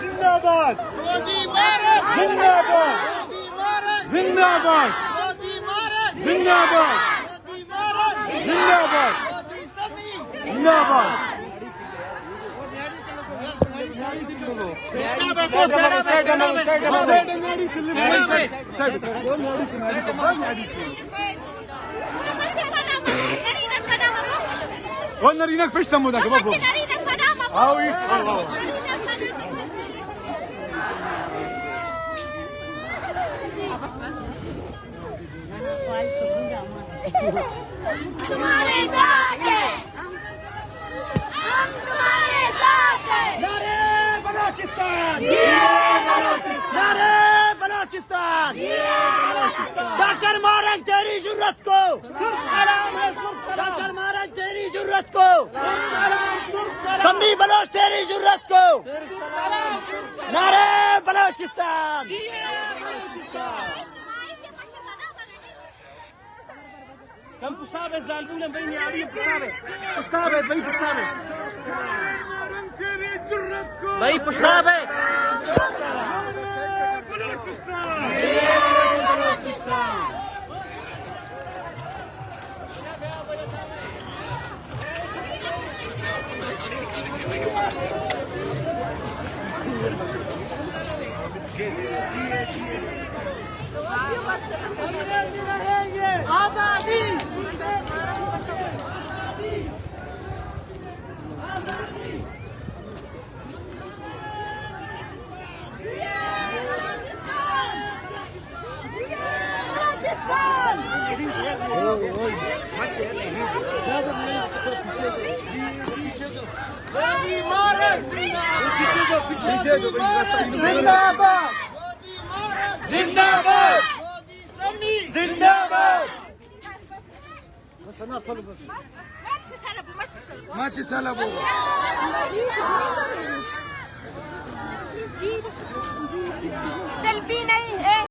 जिंदाबाद जिंदाबाद जिंदाबाद जिंदाबाद जिंदाबाद जिंदाबाद قلنا ريناك فيش سمودك بابا اوي तुम्हारे साथ हैं हम तुम्हारे साथ हैं नारे बलोचिस्तान बलोचिस्तान नारे बलोचिस्तान डॉक्टर मारेंगे तेरी जुर्रत को डॉक्टर मारेंगे तेरी जुर्रत को समी बलोच तेरी जुर्रत को नारे बलोचिस्तान كم بصابة زالبونا بيني علي بصابة بي بصابة بي بصابة आजादी जिंदाबाद जिंदाबाद जिंदाबाद ماتش سلبوا سلبي नहीं है